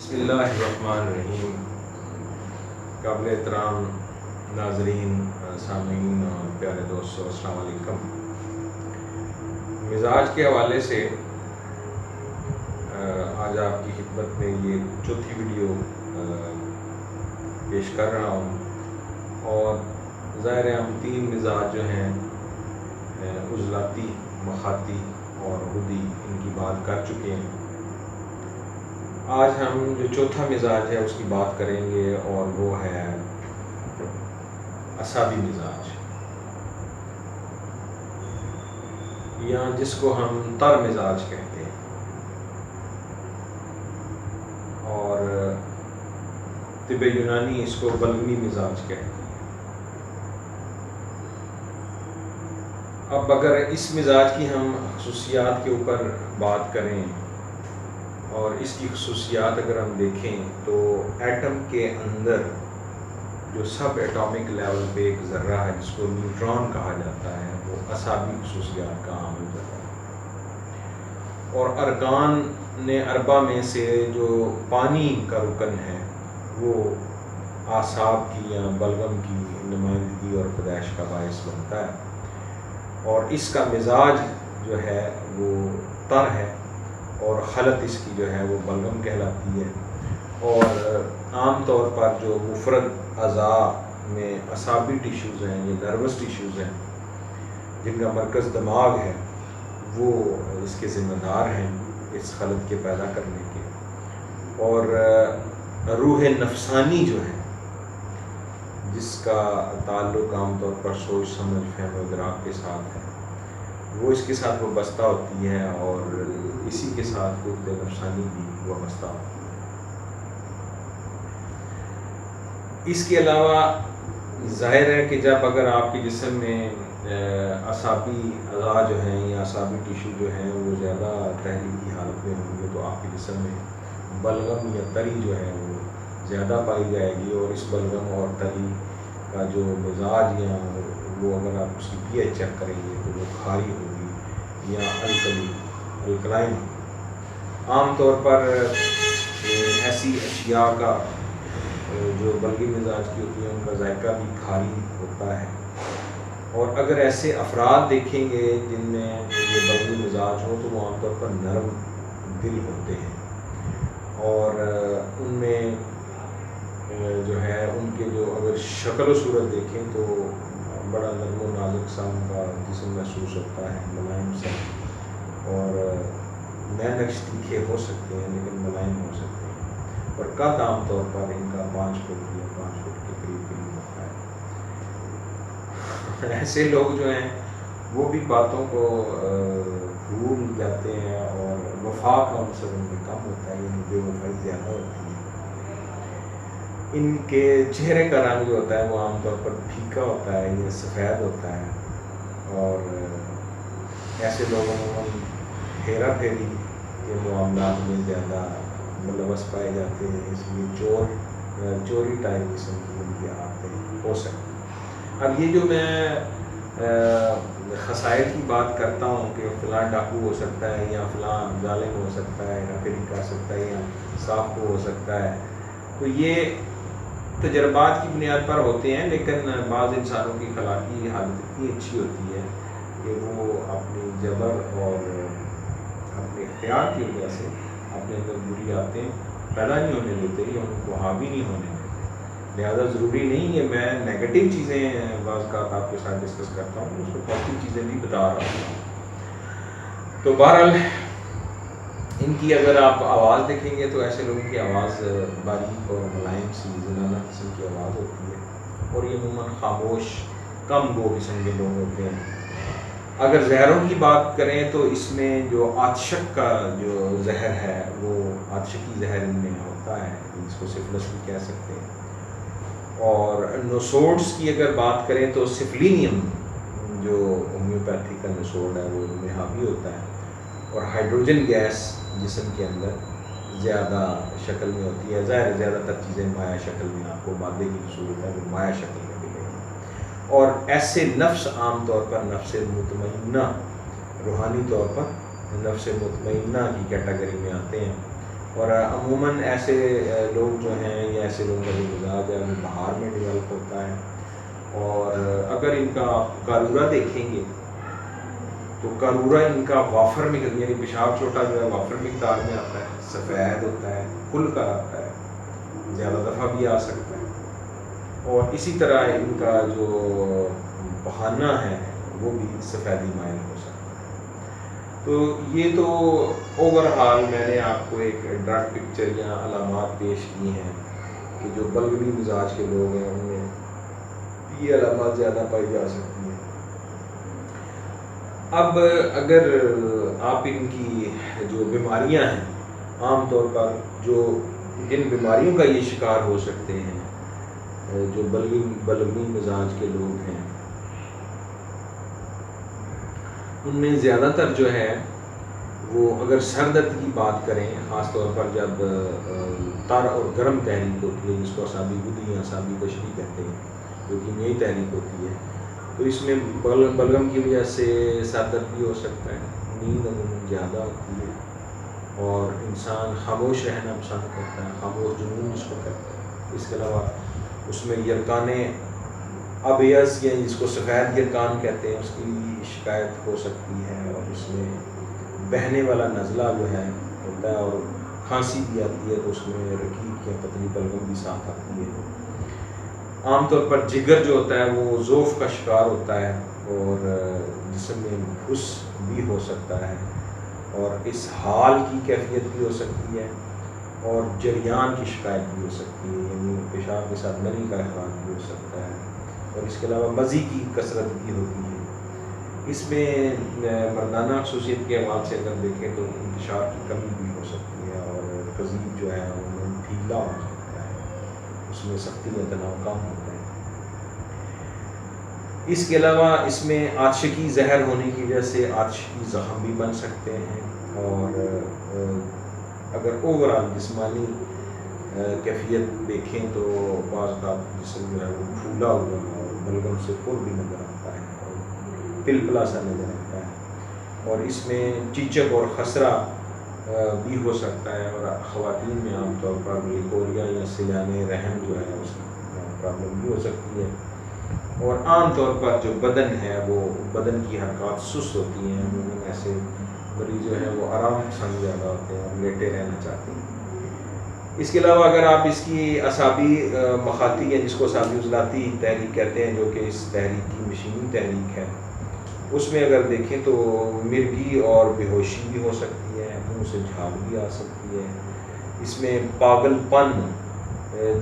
بسم اللہ الرحمن الرحیم۔ قابل احترام ناظرین، سامعین اور پیارے دوستو، السلام علیکم۔ مزاج کے حوالے سے آج آپ کی خدمت میں یہ چوتھی ویڈیو پیش کر رہا ہوں، اور ظاہر ہے ہم تین مزاج جو ہیں عضلاتی، مخاطی اور حدی، ان کی بات کر چکے ہیں۔ آج ہم جو چوتھا مزاج ہے اس کی بات کریں گے، اور وہ ہے اعصابی مزاج، یا جس کو ہم تر مزاج کہتے ہیں، اور طب یونانی اس کو بلغمی مزاج کہتے ہیں۔ اب اگر اس مزاج کی ہم خصوصیات کے اوپر بات کریں، اور اس کی خصوصیات اگر ہم دیکھیں تو ایٹم کے اندر جو سب ایٹامک لیول پہ ایک ذرہ ہے جس کو نیوٹران کہا جاتا ہے، وہ اعصابی خصوصیات کا حامل ذرہ ہے۔ اور ارکان نے اربع میں سے جو پانی کا رکن ہے وہ اعصاب کی یا بلغم کی نمائندگی اور پیدائش کا باعث بنتا ہے، اور اس کا مزاج جو ہے وہ تر ہے، اور خلط اس کی جو ہے وہ بلغم کہلاتی ہے۔ اور عام طور پر جو مفرد اعضاء میں اعصابی ٹیشوز ہیں، یہ نروس ٹیشوز ہیں جن کا مرکز دماغ ہے، وہ اس کے ذمہ دار ہیں اس خلط کے پیدا کرنے کے۔ اور روح نفسانی جو ہے، جس کا تعلق عام طور پر سوچ سمجھ فہم و ادراک کے ساتھ ہے، وہ اس کے ساتھ وابستہ ہوتی ہے، اور اسی کے ساتھ قوت نفسانی بھی وابستہ ہوتی ہے۔ اس کے علاوہ ظاہر ہے کہ جب اگر آپ کے جسم میں اعصابی اعضاء جو ہیں یا اعصابی ٹیشو جو ہیں وہ زیادہ تحریکی حالت میں ہوں گے، تو آپ کے جسم میں بلغم یا تری جو ہے وہ زیادہ پائی جائے گی، اور اس بلغم اور تری کا جو مزاج یا وہ اگر آپ اس کی پی ایچ چیک کریں گے تو وہ کھاری ہوگی یا الکلائن۔ عام طور پر ایسی اشیاء کا جو بلغی مزاج کی ہوتی ہیں ان کا ذائقہ بھی کھاری ہوتا ہے، اور اگر ایسے افراد دیکھیں گے جن میں یہ بلغی مزاج ہو تو وہ عام طور پر نرم دل ہوتے ہیں، اور ان میں جو ہے ان کے جو اگر شکل و صورت دیکھیں تو بڑا نرم و نازک سا ان کا جسم محسوس ہوتا ہے، ملائم سا، اور نئے نقش تیکھے ہو سکتے ہیں لیکن ملائم ہو سکتے ہیں، اور قد عام طور پر ان کا 5 فٹ یا 5 فٹ کے قریب ہوتا ہے۔ ایسے لوگ جو ہیں وہ بھی باتوں کو بھول جاتے ہیں، اور وفا کا عنصر ان میں کم ہوتا ہے، یعنی بے وفائی زیادہ ہوتی ہے۔ ان کے چہرے کا رنگ جو ہوتا ہے وہ عام طور پر پھیکا ہوتا ہے یا سفید ہوتا ہے، اور ایسے لوگوں میں ہیرا پھیری کے معاملات میں زیادہ ملوث پائے جاتے ہیں، اس لیے چوری ٹائپ قسم کی ان کی عادتیں ہو سکتی ہیں۔ اب یہ جو میں خسائل کی بات کرتا ہوں کہ فلاں ڈاکو ہو سکتا ہے یا فلاں ظالم ہو سکتا ہے، ہیرا پھیری کر سکتا ہے یا ساکو ہو سکتا ہے، تو یہ تجربات کی بنیاد پر ہوتے ہیں، لیکن بعض انسانوں کی اخلاقی حالت اتنی اچھی ہوتی ہے کہ وہ اپنی جبر اور اپنے اختیار کی وجہ سے اپنے اندر بری عادتیں پیدا نہیں ہونے دیتے یا ان کو حاوی نہیں ہونے دیتے۔ لہٰذا ضروری نہیں ہے میں نیگیٹو چیزیں بعض کا آپ کے ساتھ ڈسکس کرتا ہوں، اس کو پازیٹیو چیزیں بھی بتا رہا ہوں۔ تو بہرحال ان کی اگر آپ آواز دیکھیں گے تو ایسے لوگوں کی آواز باریک اور ملائم سی زنانہ قسم کی آواز ہوتی ہے، اور یہ عموماً خاموش کم گو قسم کے لوگ ہوتے ہیں۔ اگر زہروں کی بات کریں تو اس میں جو آتشک کا جو زہر ہے وہ آتشکی زہر ان میں ہوتا ہے، جس کو سفلس بھی کہہ سکتے ہیں۔ اور نوسوڈس کی اگر بات کریں تو سفلینیم جو ہومیوپیتھی کا نوسوڈ ہے وہ ان میں حاوی ہوتا ہے، اور ہائیڈروجن گیس جسم کے اندر زیادہ شکل میں ہوتی ہے۔ ظاہر زیادہ تر چیزیں مائع شکل میں، آپ کو مادے کی صورت ہے وہ مائع شکل میں ملے گی، اور ایسے نفس عام طور پر نفس مطمئنہ، روحانی طور پر نفس مطمئنہ کی کیٹیگری میں آتے ہیں، اور عموماً ایسے لوگ جو ہیں یا ایسے لوگوں کا جو مزاج ہے وہ بہار میں ڈیولپ ہوتا ہے. اور اگر ان کا قارورہ دیکھیں گے تو قارورہ ان کا وافر میں یعنی پیشاب چھوٹا جو ہے وافر مقدار میں آتا ہے, سفید ہوتا ہے, کھل کر آتا ہے, زیادہ دفعہ بھی آ سکتا ہے. اور اسی طرح ان کا جو بہانہ ہے وہ بھی سفیدی مائل ہو سکتا ہے. تو یہ تو اوور آل میں نے آپ کو ایک ڈرگ پکچر یا علامات پیش کی ہیں کہ جو بلغمی مزاج کے لوگ ہیں ان میں یہ علامات زیادہ پائی جا سکتی ہیں. اب اگر آپ ان کی جو بیماریاں ہیں عام طور پر جو جن بیماریوں کا یہ شکار ہو سکتے ہیں جو بلغمی مزاج کے لوگ ہیں ان میں زیادہ تر جو ہے وہ اگر سر درد کی بات کریں, خاص طور پر جب تر اور گرم تحریک ہوتی ہے جس کو اعصابی بدھی یا اعصابی تشریح کہتے ہیں جو کیمیائی تحریک ہوتی ہے, تو اس میں بلغم کی وجہ سے سر درد بھی ہو سکتا ہے, نیند عموماً زیادہ ہوتی ہے اور انسان خاموش رہنا پسند کرتا ہے, خاموش جنون جس کو کہتے ہیں. اس کے علاوہ اس میں یرکان ابیض یا جس کو سفید یرکان کہتے ہیں اس کی شکایت ہو سکتی ہے, اور اس میں بہنے والا نزلہ جو ہے ہوتا ہے اور کھانسی بھی آتی ہے تو اس میں رقیق یا پتلی بلغم بھی ساتھ آتی ہے. عام طور پر جگر جو ہوتا ہے وہ ضعف کا شکار ہوتا ہے اور جسم میں بھس بھی ہو سکتا ہے اور اسہال کی کیفیت بھی ہو سکتی ہے اور جریان کی شکایت بھی ہو سکتی ہے, یعنی پیشاب کے ساتھ نمی کا اخراج بھی ہو سکتا ہے, اور اس کے علاوہ مزی کی کثرت بھی ہوتی ہے. اس میں مردانہ خصوصیت کے حوالے سے اگر دیکھیں تو انتشار کی کمی بھی ہو سکتی ہے اور قضیب جو ہے وہ ڈھیلا ہو سکتا ہے, اس میں سختی یا تناؤ کم ہوتا ہے. اس کے علاوہ اس میں آتشکی زہر ہونے کی وجہ سے آتشکی زخم بھی بن سکتے ہیں, اور اگر اوور آل جسمانی کیفیت دیکھیں تو بعض کا جسم جو ہے وہ پھولا ہوا اور بلغم سے پر بھی نظر آتا ہے اور پلپلا سا نظر آتا ہے, اور اس میں چیچک اور خسرہ بھی ہو سکتا ہے, اور خواتین میں عام طور پر لیکوریا یا سیلانے رحم جو ہے اس کی پرابلم بھی ہو سکتی ہے. اور عام طور پر جو بدن ہے وہ بدن کی حرکات سست ہوتی ہیں, عموماً ایسے مریض جو ہیں وہ آرام پسند زیادہ ہوتے ہیں اور لیٹے رہنا چاہتے ہیں. اس کے علاوہ اگر آپ اس کی اعصابی مخاطی ہے جس کو اعصابی عضلاتی تحریک کہتے ہیں جو کہ اس تحریک کی مشینی تحریک ہے, اس میں اگر دیکھیں تو مرگی اور بے ہوشی بھی ہو سکتی ہے, منہ سے جھاگ بھی آ سکتی ہے. اس میں پاگل پن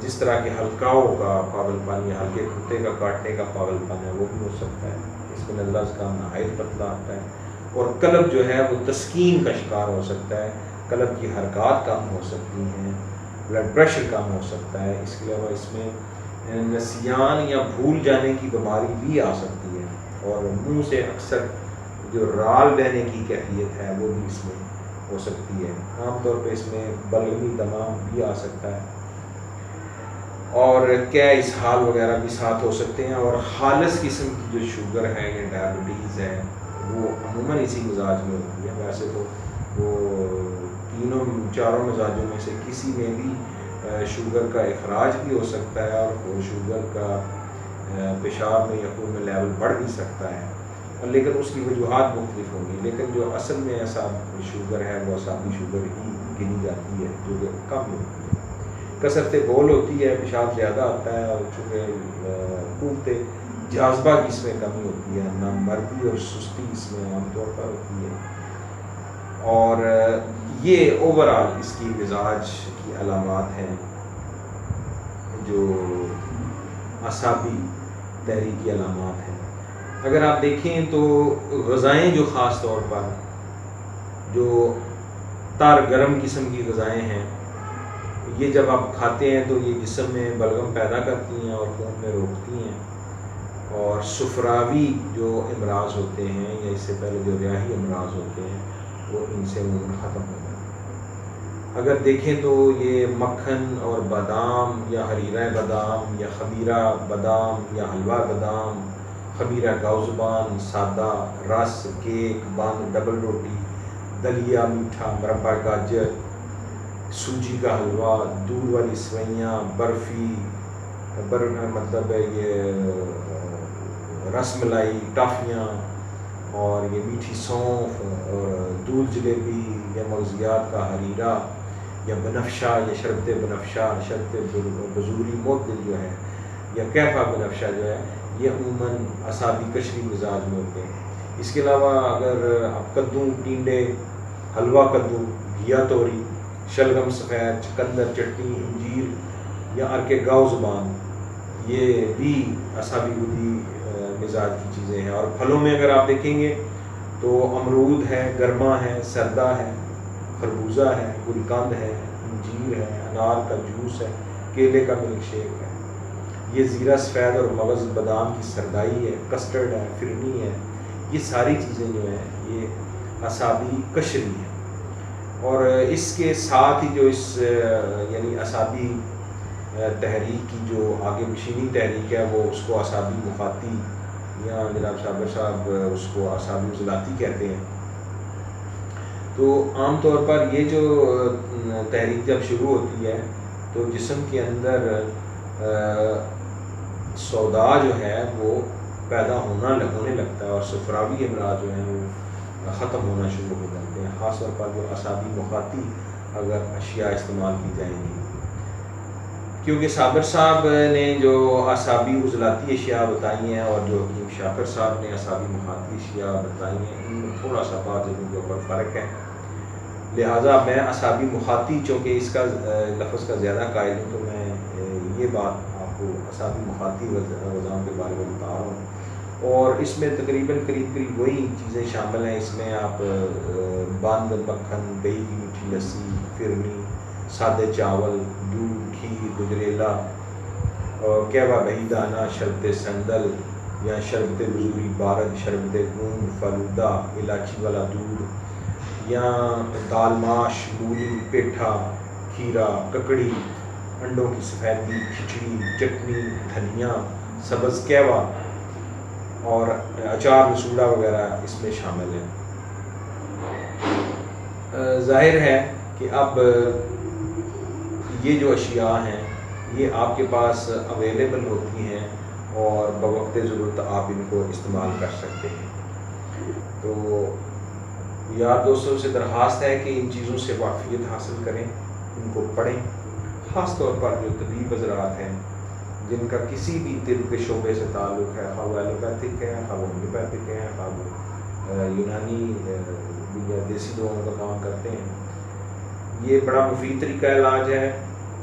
جس طرح کے حلقاؤں کا پاگل پن یا ہلکے کتے کا کاٹنے کا پاگل پن ہے وہ بھی ہو سکتا ہے. اس میں نزلہ زکام نہایت پتلا آتا ہے, اور قلب جو ہے وہ تسکین کا شکار ہو سکتا ہے, قلب کی حرکات کم ہو سکتی ہیں, بلڈ پریشر کم ہو سکتا ہے. اس کے علاوہ اس میں نسیان یا بھول جانے کی بیماری بھی آ سکتی ہے, اور منہ سے اکثر جو رال بہنے کی کیفیت ہے وہ بھی اس میں ہو سکتی ہے. عام طور پہ اس میں بلغمی دمام بھی آ سکتا ہے, اور کیا اسہال وغیرہ بھی ساتھ ہو سکتے ہیں. اور خالص قسم کی جو شوگر ہے یا ڈائبٹیز ہے وہ عموماً اسی مزاج میں ہوتی ہے. ویسے تو وہ چاروں مزاجوں میں سے کسی میں بھی شوگر کا اخراج بھی ہو سکتا ہے, اور وہ شوگر کا پیشاب میں یا خون میں لیول بڑھ بھی سکتا ہے, لیکن اس کی وجوہات مختلف ہوں گی. لیکن جو اصل میں ایسا شوگر ہے وہ اعصابی شوگر ہی گنی جاتی ہے جو کہ کم ہوتی ہے. کثرت بول ہوتی ہے, پیشاب زیادہ آتا ہے, اور چونکہ قوت جاذبہ کی اس میں کمی ہوتی ہے, نہ مردی اور سستی اس میں عام طور پر ہوتی ہے. اور یہ اوور آل اس کی مزاج کی علامات ہیں جو اعصابی تحریک کی علامات ہیں. اگر آپ دیکھیں تو غذائیں جو خاص طور پر جو تار گرم قسم کی غذائیں ہیں یہ جب آپ کھاتے ہیں تو یہ جسم میں بلغم پیدا کرتی ہیں اور خون میں روکتی ہیں, اور سفراوی جو امراض ہوتے ہیں یا اس سے پہلے جو ریاحی امراض ہوتے ہیں وہ ان سے عموماً ختم ہو جاتے ہیں. اگر دیکھیں تو یہ مکھن اور بادام یا حریرہ بادام یا خمیرہ بادام یا حلوہ بادام, خمیرہ گاؤزبان, سادہ, رس, کیک, بند, ڈبل روٹی, دلیا, میٹھا, مربع گاجر, سوجی کا حلوہ، دودھ والی سوئیاں، برفی، مطلب یہ رس ملائی، ٹافیاں، اور یہ میٹھی سونف اور دودھ جلیبی، یا مغزیات کا حریرہ، یا بنفشہ، یا شربت بنفشہ، شربت بزوری معدل جو ہے، یا کیفہ بنفشہ جو ہے، یہ عموماً اعصابی کشری مزاج میں ہوتے ہیں۔ اس کے علاوہ اگر آپ کدو، ٹینڈے، حلوہ کدو، گھیا توری، شلگم سفید، چقندر، چٹنی، انجیر، یا ارک گاؤ زبان، یہ بھی اعصابی گدی مزاج کی چیزیں ہیں۔ اور پھلوں میں اگر آپ دیکھیں گے تو امرود ہے، گرما ہے، سردا ہے، خربوزہ ہے، گلقند ہے، انجیر ہے، انار کا جوس ہے، کیلے کا ملک شیک ہے، یہ زیرہ سفید اور مغز بادام کی سردائی ہے، کسٹرڈ ہے، فرنی ہے، یہ ساری چیزیں جو ہیں یہ اعصابی کشری ہیں۔ اور اس کے ساتھ ہی جو یعنی اعصابی تحریک کی جو آگے مشینی تحریک ہے، وہ اس کو اعصابی مخاطی، یا جناب صابر صاحب اس کو اعصابی عضلاتی کہتے ہیں۔ تو عام طور پر یہ جو تحریک جب شروع ہوتی ہے تو جسم کے اندر سودا جو ہے وہ پیدا ہونے لگتا ہے، اور صفراوی امراض جو ہیں وہ ختم ہونا شروع ہو جاتے ہیں، خاص طور پر جو اعصابی مخاطی اگر اشیاء استعمال کی جائیں گی۔ کیونکہ صابر صاحب نے جو اعصابی عضلاتی اشیاء بتائی ہیں اور جو حکیم شاکر صاحب نے اعصابی مخاطی اشیاء بتائی ہیں، ان میں تھوڑا سا بات ان کے اوپر فرق ہے، لہٰذا میں اعصابی مخاطی چونکہ اس کا لفظ کا زیادہ قائل ہوں، تو میں یہ بات آپ کو اعصابی مخاطی وضعوں کے بارے میں بتا رہا ہوں۔ اور اس میں تقریباً قریب وہی چیزیں شامل ہیں۔ اس میں آپ باند، مکھن، دہی کی میٹھی لسی، فرنی، سادے چاول، دودھ، کھیر، گجریلا، اور کہوہ بہی دانہ، شربت سندل یا شربت بزوری بارد، شربت گون، فلودہ، الائچی والا دودھ، یا دال ماش، مولی، پیٹھا، کھیرا، ککڑی، انڈوں کی سفیدی، کھچڑی، چٹنی، دھنیا، سبز کہوہ اور اچار مسوڑا وغیرہ اس میں شامل ہیں۔ ظاہر ہے کہ اب یہ جو اشیاء ہیں یہ آپ کے پاس اویلیبل ہوتی ہیں اور بوقت ضرورت آپ ان کو استعمال کر سکتے ہیں۔ تو یار دوستوں سے درخواست ہے کہ ان چیزوں سے واقفیت حاصل کریں، ان کو پڑھیں، خاص طور پر جو طبی حضرات ہیں جن کا کسی بھی طب کے شعبے سے تعلق ہے، خواہ وہ ایلوپیتھک ہے، خواہ وہ ہومیوپیتھک ہے، خواہ وہ یونانی یا دیسی دواؤں کا کام کرتے ہیں، یہ بڑا مفید طریقہ علاج ہے۔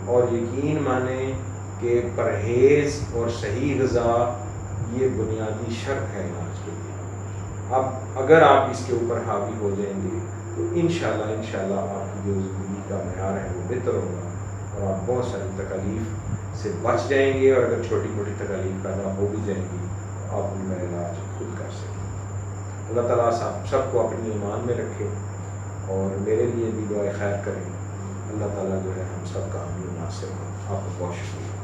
اور یقین مانیں کہ پرہیز اور صحیح غذا یہ بنیادی شرط ہے علاج کے لیے۔ اب اگر آپ اس کے اوپر حاوی ہو جائیں گے تو انشاءاللہ آپ کی جو زندگی کا معیار ہے وہ بہتر ہوگا، اور آپ بہت ساری تکالیف سے بچ جائیں گے، اور اگر چھوٹی موٹی تکالیف پیدا ہو بھی جائیں گی تو آپ ان کا علاج خود کر سکیں گے۔ اللہ تعالیٰ سب کو اپنی ایمان میں رکھے، اور میرے لیے بھی دعائے خیر کریں۔ اللہ تعالیٰ جو ہے ہم سب کا حامی و ناصر ہو۔ آپ کو بہت شکریہ۔